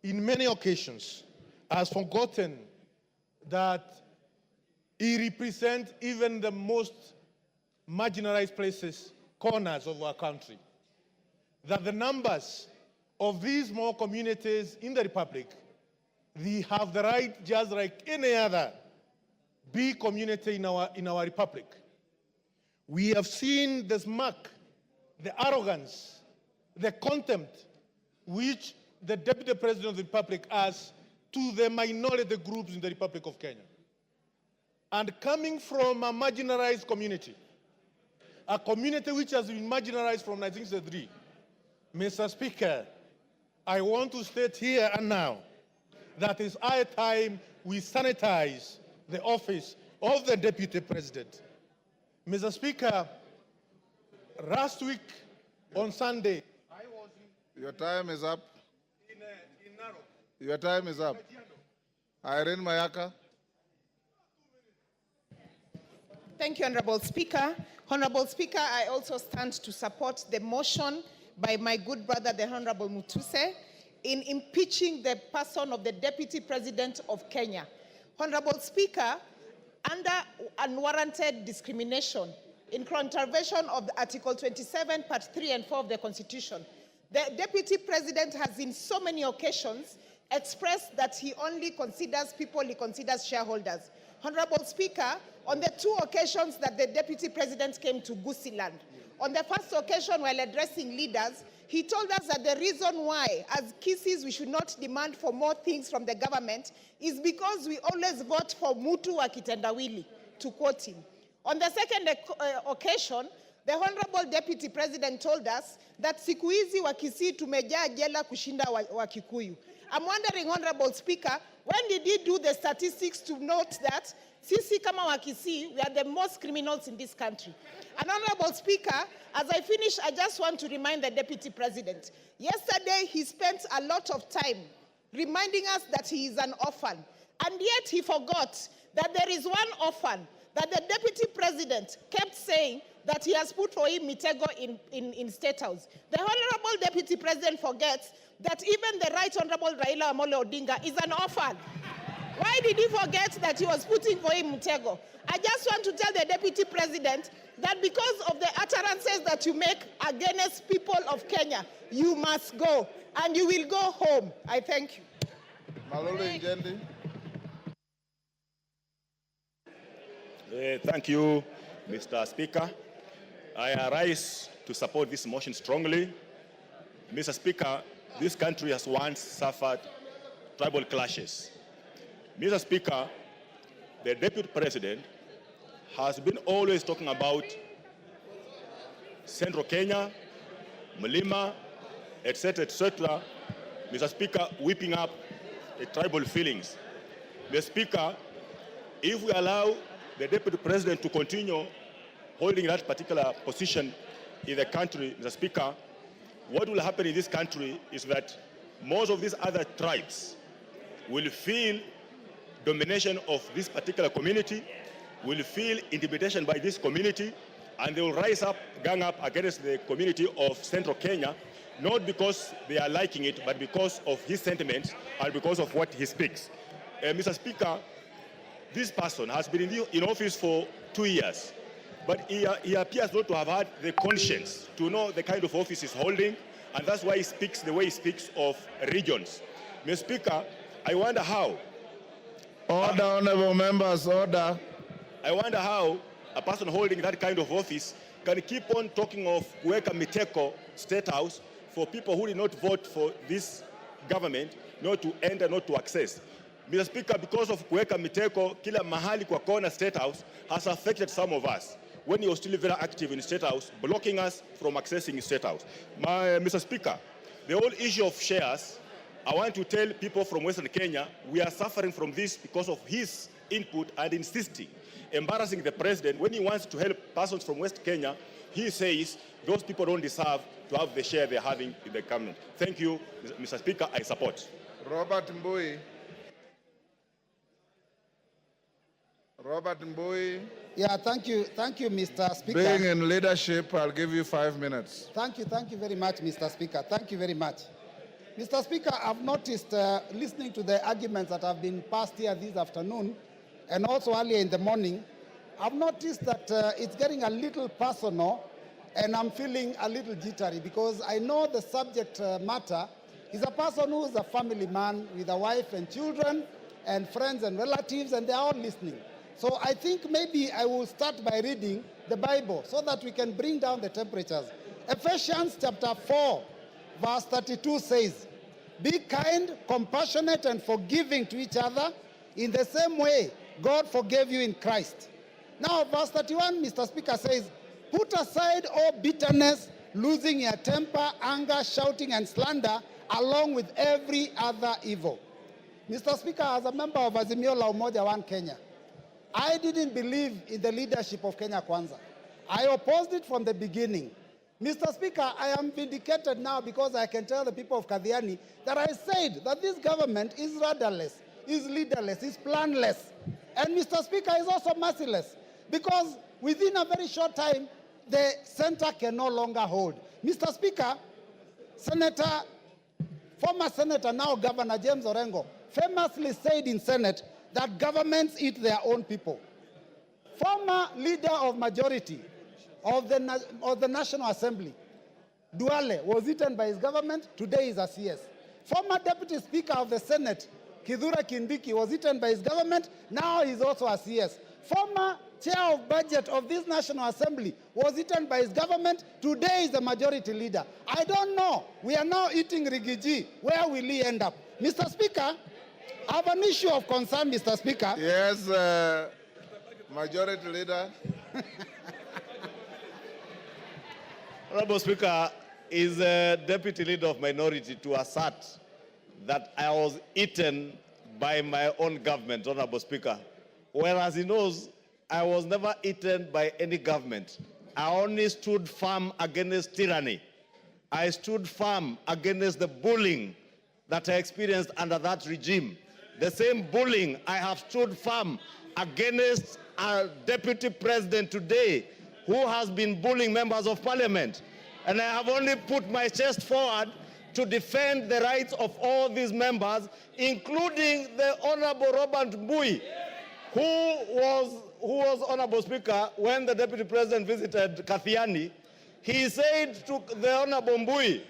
in many occasions, has forgotten that he represents even the most marginalized places, corners of our country. That the numbers of these small communities in the Republic, they have the right, just like any other big community in our Republic. We have seen the smirk, the arrogance, the contempt which the Deputy President of the Republic has to the minority groups in the Republic of Kenya. And coming from a marginalized community, a community which has been marginalized from 1963, Mr. Speaker, I want to state here and now that it's high time we sanitize the office of the Deputy President. Mr. Speaker, last week on Sunday, I was in... Your time is up. In Narok. Your time is up. Irene Mayaka. Thank you, Honorable Speaker. Honorable Speaker, I also stand to support the motion by my good brother, the Honorable Mutuse, in impeaching the person of the Deputy President of Kenya. Honorable Speaker, under unwarranted discrimination, in contravention of Article 27, Part 3 and 4 of the Constitution, the Deputy President has in so many occasions expressed that he only considers people, he considers shareholders. Honorable Speaker, on the 2 occasions that the Deputy President came to Gusiland, on the first occasion while addressing leaders, he told us that the reason why, as Kisses, we should not demand for more things from the government is because we always vote for Mutu wa kitendawili, to quote him. On the second occasion, the Honorable Deputy President told us that siku hizi wa Kisii tumejaa jela kushinda wa Kikuyu. I'm wondering, Honorable Speaker, when did he do the statistics to note that sisi kama wa Kisii, we are the most criminals in this country? And Honorable Speaker, as I finish, I just want to remind the Deputy President. Yesterday, he spent a lot of time reminding us that he is an orphan. And yet he forgot that there is one orphan that the Deputy President kept saying that he has put for him Mitego in State House. The Honorable Deputy President forgets that even the Right Honorable Raila Amolo Odinga is an orphan. Why did he forget that he was putting for him Mutego? I just want to tell the Deputy President that because of the utterances that you make against people of Kenya, you must go, and you will go home. I thank you. Malolo Njendi. Thank you, Mr. Speaker. I arise to support this motion strongly. Mr. Speaker, this country has once suffered tribal clashes. Mr. Speaker, the Deputy President has been always talking about Central Kenya, Mlima, etc., etc. Mr. Speaker, whipping up the tribal feelings. Mr. Speaker, if we allow the Deputy President to continue holding that particular position in the country, Mr. Speaker, what will happen in this country is that most of these other tribes will feel domination of this particular community, will feel intimidation by this community, and they will rise up, gang up against the community of Central Kenya, not because they are liking it, but because of his sentiments and because of what he speaks. Mr. Speaker, this person has been in office for 2 years, but he appears not to have had the conscience to know the kind of office he's holding, and that's why he speaks the way he speaks of regions. Mr. Speaker, I wonder how. Order, honorable members, order. I wonder how a person holding that kind of office can keep on talking of Kuweka Miteko State House for people who did not vote for this government, not to enter, not to access. Mr. Speaker, because of Kuweka Miteko, kila mahali kwa kona State House has affected some of us when he was still very active in State House, blocking us from accessing State House. Mr. Speaker, the whole issue of shares, I want to tell people from Western Kenya, we are suffering from this because of his input and insisting, embarrassing the president. When he wants to help persons from West Kenya, he says those people don't deserve to have the share they're having in the government. Thank you, Mr. Speaker, I support. Robert Mbui. Robert Mbui. Yeah, thank you, Mr. Speaker. Being in leadership, I'll give you 5 minutes. Thank you very much, Mr. Speaker. Thank you very much. Mr. Speaker, I've noticed, listening to the arguments that have been passed here this afternoon, and also earlier in the morning, I've noticed that it's getting a little personal, and I'm feeling a little jittery, because I know the subject matter is a person who is a family man with a wife and children and friends and relatives, and they're all listening. So I think maybe I will start by reading the Bible so that we can bring down the temperatures. Ephesians chapter 4, verse 32 says, "Be kind, compassionate, and forgiving to each other in the same way God forgave you in Christ." Now, verse 31, Mr. Speaker, says, "Put aside all bitterness, losing your temper, anger, shouting, and slander, along with every other evil." Mr. Speaker, as a member of Azimio la Umoja One Kenya, I didn't believe in the leadership of Kenya Kwanza. I opposed it from the beginning. Mr. Speaker, I am vindicated now because I can tell the people of Kathiani that I said that this government is rudderless, is leaderless, is planless. And Mr. Speaker, is also merciless, because within a very short time, the center can no longer hold. Mr. Speaker, former Senator, now Governor James Orengo, famously said in Senate that governments eat their own people. Former leader of majority of the National Assembly, Duale, was eaten by his government. Today is a CS. Former Deputy Speaker of the Senate, Kithure Kindiki, was eaten by his government. Now he's also a CS. Former Chair of Budget of this National Assembly was eaten by his government. Today is the majority leader. I don't know. We are now eating Rigathi. Where will he end up? Mr. Speaker, I have an issue of concern, Mr. Speaker. Yes, Majority Leader. Honorable Speaker, is a deputy leader of minority to assert that I was eaten by my own government, Honorable Speaker, whereas he knows I was never eaten by any government. I only stood firm against tyranny. I stood firm against the bullying that I experienced under that regime. The same bullying I have stood firm against a deputy president today who has been bullying members of parliament. And I have only put my chest forward to defend the rights of all these members, including the Honorable Robert Mbui, who was Honorable Speaker, when the Deputy President visited Kathiani. He said to the Honorable Mbui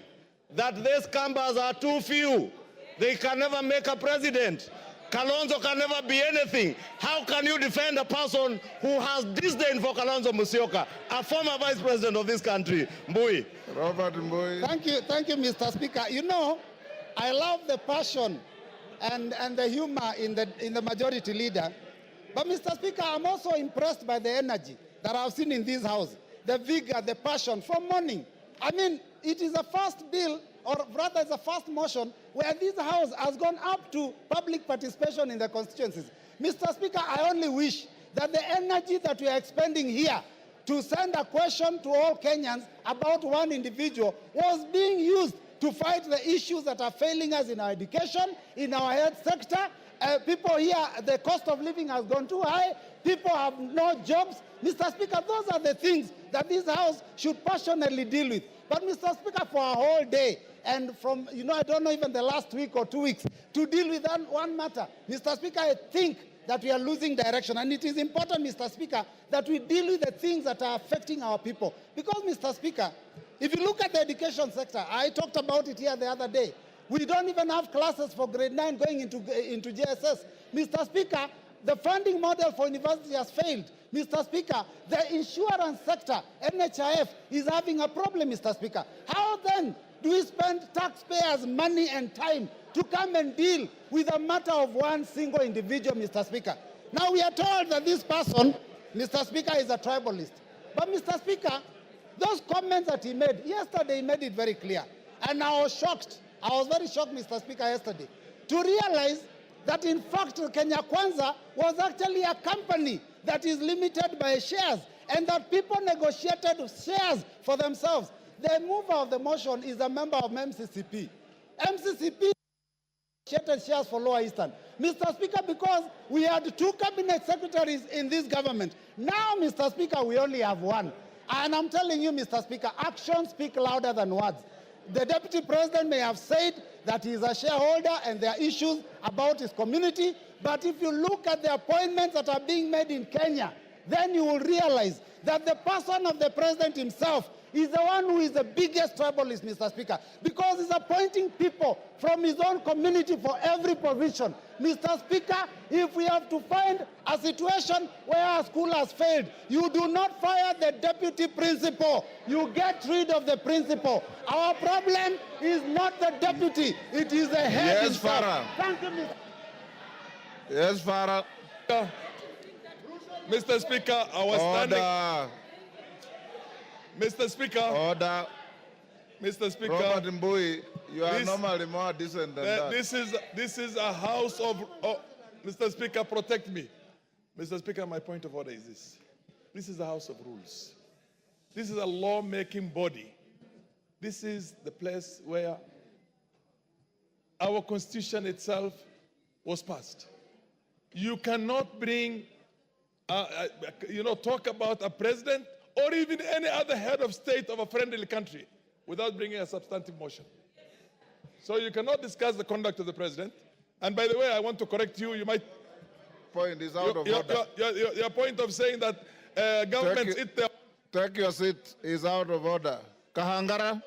that these Kambas are too few. They can never make a president. Kalonzo can never be anything. How can you defend a person who has disdain for Kalonzo Musyoka, a former vice president of this country, Mbui? Robert Mbui. Thank you, Mr. Speaker. You know, I love the passion and the humor in the majority leader. But Mr. Speaker, I'm also impressed by the energy that I've seen in this house, the vigor, the passion from morning. I mean, it is a first bill, or rather it's a first motion, where this House has gone up to public participation in the constituencies. Mr. Speaker, I only wish that the energy that we are expending here to send a question to all Kenyans about one individual was being used to fight the issues that are failing us in our education, in our health sector. People here, the cost of living has gone too high. People have no jobs. Mr. Speaker, those are the things that this House should passionately deal with. But Mr. Speaker, for a whole day, and from, I don't know, even the last week or 2 weeks, to deal with that one matter, Mr. Speaker, I think that we are losing direction. And it is important, Mr. Speaker, that we deal with the things that are affecting our people. Because, Mr. Speaker, if you look at the education sector, I talked about it here the other day. We don't even have classes for grade 9 going into JSS. Mr. Speaker, the funding model for university has failed. Mr. Speaker, the insurance sector, NHIF, is having a problem, Mr. Speaker. How then do we spend taxpayers' money and time to come and deal with a matter of one single individual, Mr. Speaker? Now we are told that this person, Mr. Speaker, is a tribalist. But Mr. Speaker, those comments that he made, yesterday he made it very clear. And I was shocked. I was very shocked, Mr. Speaker, yesterday, to realize that in fact Kenya Kwanza was actually a company that is limited by shares, and that people negotiated shares for themselves. The mover of the motion is a member of MCCP. MCCP negotiated shares for Lower Eastern. Mr. Speaker, because we had 2 cabinet secretaries in this government. Now, Mr. Speaker, we only have 1. And I'm telling you, Mr. Speaker, actions speak louder than words. The Deputy President may have said that he is a shareholder and there are issues about his community. But if you look at the appointments that are being made in Kenya, then you will realize that the person of the president himself is the one who is the biggest tribalist, Mr. Speaker, because he's appointing people from his own community for every position. Mr. Speaker, if we have to find a situation where a school has failed, you do not fire the deputy principal. You get rid of the principal. Our problem is not the deputy, it is the head Yes, himself. Farah. Thank you, Mr. Yes, Farah. Mr. Speaker, I was standing. Order. Mr. Speaker, Order. Mr. Speaker, Robert Mbui, you are This- normally more decent than that. this is a house of. Oh, Mr. Speaker, protect me. Mr. Speaker, my point of order is this. This is a house of rules. This is a law-making body. This is the place where our constitution itself was passed. You cannot bring, talk about a president or even any other head of state of a friendly country without bringing a substantive motion. So you cannot discuss the conduct of the president. And by the way, I want to correct you. You might Point is out of order. your point of saying that governments Take eat their Take your seat is out of order. Kahangara.